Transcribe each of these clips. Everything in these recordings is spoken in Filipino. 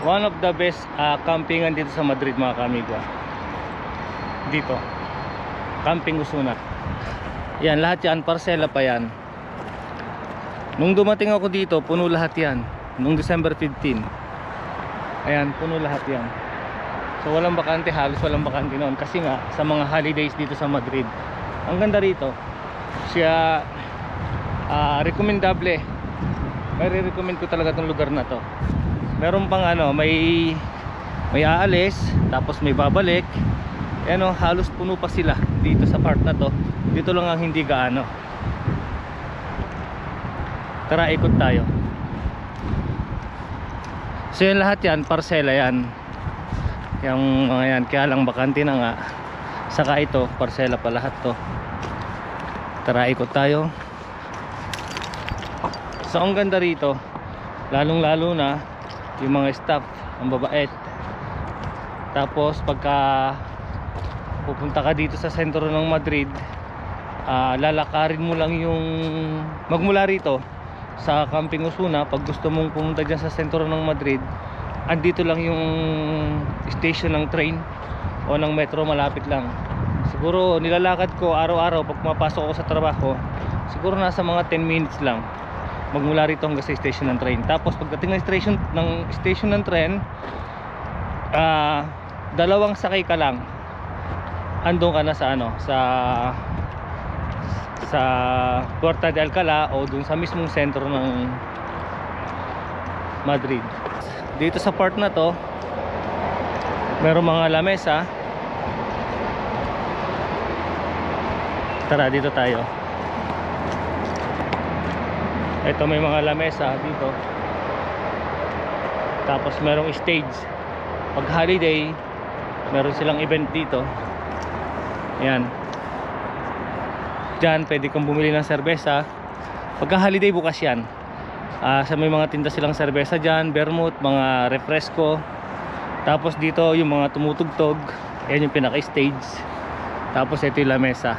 One of the best campingan dito sa Madrid, mga kamigo. Dito Camping Osuna. Yan, lahat yan parsela pa yan. Nung dumating ako dito, puno lahat yan. Nung December 15, ayan, puno lahat yan. So walang bakante, halos walang bakante noon. Kasi nga sa mga holidays dito sa Madrid. Ang ganda rito, siya rekomendable. May re-recommend ko talaga tong lugar na to. Meron pang ano, may aalis, tapos may babalik. Ayan o, halos puno pa sila dito sa part na to. Dito lang ang hindi gaano. Tara, ikot tayo. So yan, lahat yan, parsela yan. Yung mga yan, kaya lang bakante na nga. Saka ito, parsela pa lahat to. Tara, ikot tayo. So ang ganda rito, lalong lalo na yung mga staff, ang babait. Tapos pagka pupunta ka dito sa sentro ng Madrid, lalakarin mo lang yung magmula rito sa Camping Osuna. Pag gusto mong pumunta dyan sa sentro ng Madrid, andito lang yung station ng train o ng metro, malapit lang. Siguro nilalakad ko araw-araw pag pumapasok ako sa trabaho, siguro nasa mga 10 minutes lang magmula rito hanggang sa station ng train. Tapos pagdating ng station ng train, dalawang sakay ka lang, andun ka na sa ano, sa Puerta de Alcalá o dun sa mismong sentro ng Madrid. Dito sa part na to, merong mga lamesa. Tara, dito tayo. Ito, may mga lamesa dito. Tapos merong stage. Pag holiday, meron silang event dito. Ayan. Diyan pwede kang bumili ng serbesa. Pagka holiday, bukas yan. Sa may mga tinda silang serbesa dyan, vermouth, mga refresco. Tapos dito yung mga tumutugtog. Ayan yung pinaka-stage. Tapos ito yung lamesa.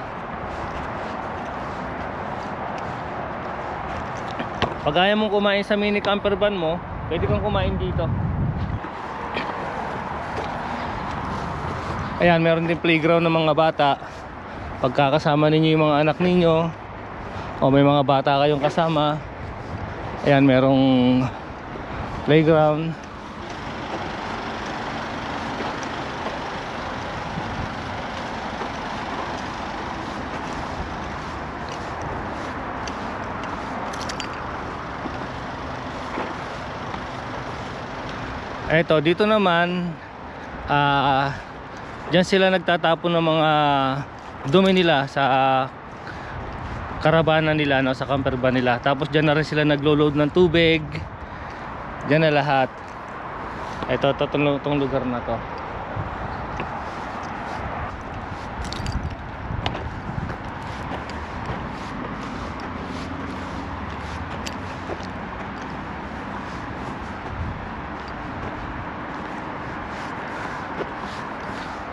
Pag ayaw mong kumain sa mini camper van mo, pwede kang kumain dito. Ayan, meron din playground ng mga bata. Pagkakasama ninyo yung mga anak ninyo, o may mga bata kayong kasama, ayan, merong playground. Eto, dito naman dyan sila nagtatapon ng mga dumi nila sa karavana nila, no, sa camper van nila. Tapos dyan na rin sila naglo-load ng tubig. Dyan na lahat. Ito, itong lugar na to.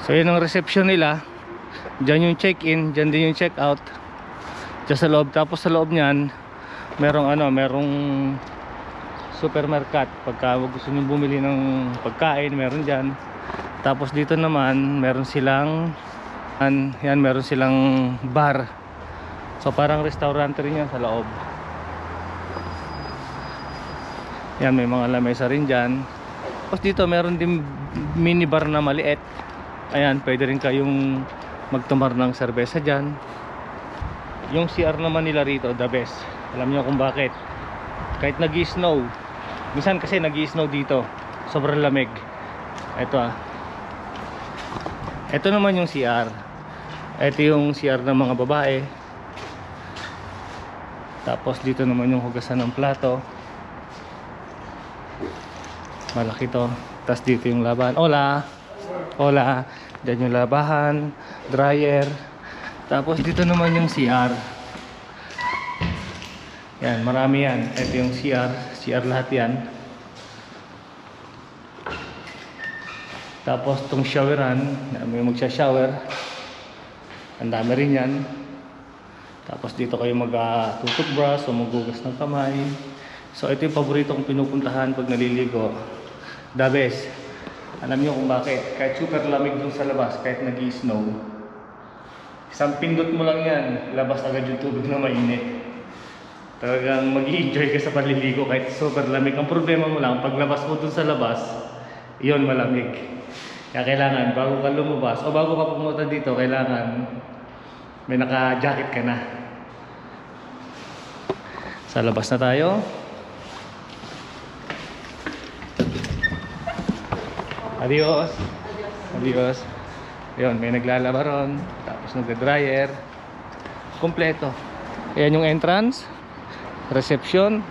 So yun ang reception nila. Diyan yung check-in, diyan din yung check-out. Diyan sa loob. Tapos sa loob niyan, merong supermarket. Pagka gusto niyo bumili ng pagkain, meron diyan. Tapos dito naman, meron silang bar. So parang restaurant rin yan sa loob. Yan, may mga lamesa rin diyan. Tapos dito meron din minibar na maliit. Ayan, pwede rin kayong magtumar ng serbesa dyan. Yung CR naman nila rito, the best. Alam niyo kung bakit. Kahit nag-i-snow, minsan kasi nag-i-snow dito, sobrang lamig. Ito naman yung CR. Ito yung CR ng mga babae. Tapos dito naman yung hugasan ng plato. Malaki to. Tapos dito yung laban. Hola. Diyan yung labahan, dryer. Tapos dito naman yung CR. Yan, marami yan. Ito yung CR lahat yan. Tapos itong showeran, may magsha-shower. Ang dami rin yan. Tapos dito kayo mag-toothbrush o maghugas ng kamay. So ito yung paborito kong pinupuntahan pag naliligo. The best. Alam niyo kung bakit? Kahit super lamig dun sa labas, kahit nag-i-snow, isang pindot mo lang yan, labas agad yung tubig na mainit. Talagang mag-i-enjoy ka sa paliligo kahit super lamig. Ang problema mo lang, paglabas mo dun sa labas, iyon malamig. Kaya kailangan, bago ka lumabas, o bago ka pumunta dito, kailangan may naka-jacket ka na. Sa labas na tayo. Adios. Adios. Yun, may naglalaba ron. Tapos nagda-dryer. Kompleto. Ayan yung entrance. Reception.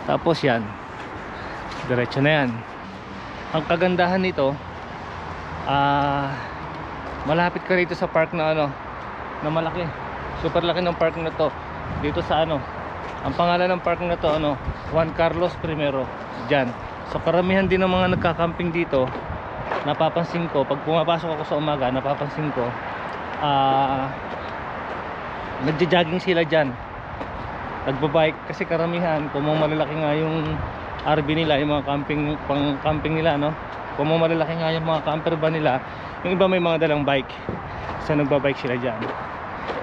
Tapos yan. Diretso na yan. Ang kagandahan nito, malapit ka rito sa park na na malaki. Super laki ng park na to. Dito sa ang pangalan ng park na to, Juan Carlos I. Diyan. So karamihan din ng mga nagka-camping dito, napapansin ko, pag pumapasok ako sa umaga, napapansin ko, nagja-jogging sila dyan. Nagbabike, kasi karamihan, kung malalaki nga yung RV nila, yung mga pang-camping nila, kung malalaki nga yung mga camper van nila, yung iba may mga dalang bike. So nagbabike sila dyan.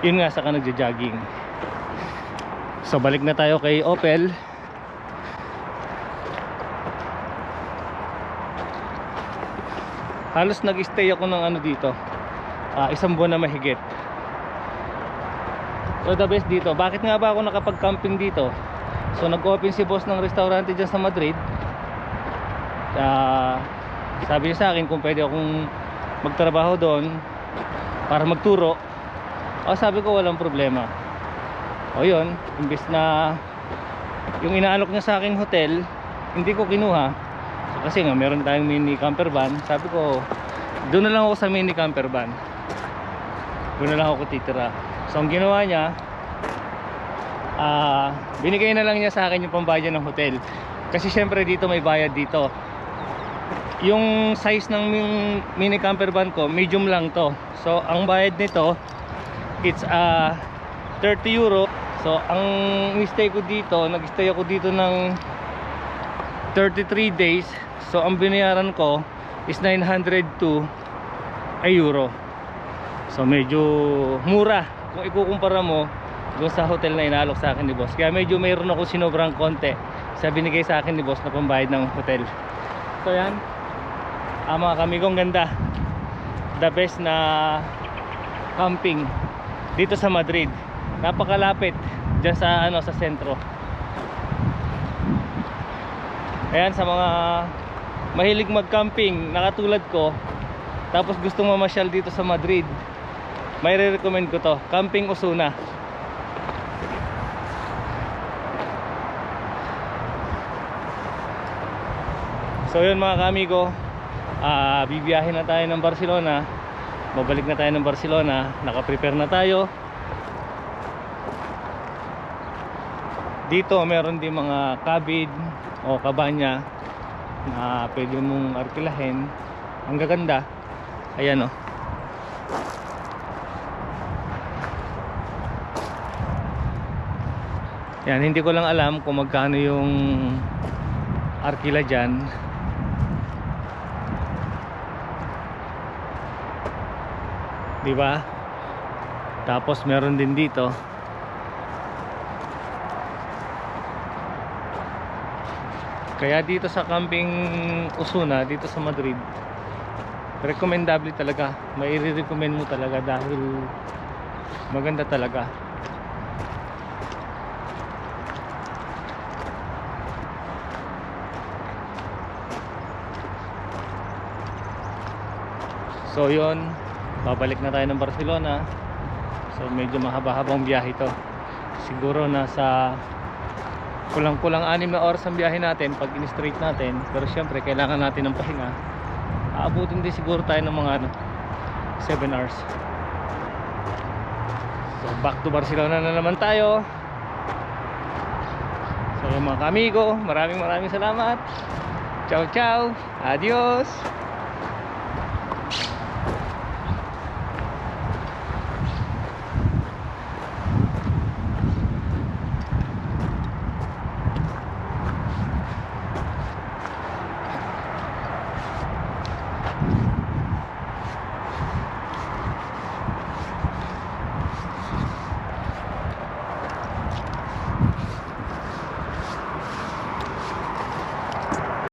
Yun nga, saka nagja-jogging. So balik na tayo kay Opel. Halos nag-stay ako ng dito, isang buwan na mahigit. So the best dito. Bakit nga ba ako nakapag-camping dito? So nag-open si boss ng restaurante dyan sa Madrid. Sabi niya sa akin kung pwede akong magtrabaho doon para magturo. Sabi ko walang problema. O yun, imbes na yung inaalok niya sa akin hotel, hindi ko kinuha. So, kasi nga meron tayong mini camper van. Sabi ko, doon na lang ako sa mini camper van. Doon na lang ako titira. So ang ginawa niya, binigay na lang niya sa akin yung pambayad ng hotel. Kasi syempre dito may bayad dito. Yung size ng mini camper van ko, medium lang to. So ang bayad nito, it's 30 euro. So ang stay ko dito, nag-stay ako dito ng 33 days. So ang binayaran ko is 902 euro. So medyo mura kung ikukumpara mo doon sa hotel na inaalok sa akin ni boss. Kaya medyo mayroon ako sinobrang konti sa binigay sa akin ni boss na pambayad ng hotel. So yan, mga kamigong, ganda. The best na camping dito sa Madrid. Napakalapit dyan sa sa sentro. Ayan, sa mga mahilig mag-camping na katulad ko, tapos gustong mamasyal dito sa Madrid, may re-recommend ko to, Camping Osuna. So yun mga kamigo, bibiyahin na tayo ng Barcelona. Babalik na tayo ng Barcelona. Naka-prepare na tayo. Dito meron din mga cabin o kabanya na pwede mong arkilahin. Ang gaganda. Ayan Yan, hindi ko lang alam kung magkano yung arkila dyan. Diba? Tapos meron din dito. Kaya dito sa Camping Osuna, dito sa Madrid, recommendable talaga. May i-recommend mo talaga dahil maganda talaga. So yun, babalik na tayo ng Barcelona. So medyo mahaba-habang biyahe ito. Siguro nasa kulang-kulang 6 na oras ang biyahe natin pag in-straight natin. Pero syempre kailangan natin ng pahinga. Aabutin din siguro tayo ng mga 7 hours. So back to Barcelona na naman tayo. So mga kamigo, maraming salamat. Ciao ciao. Adios.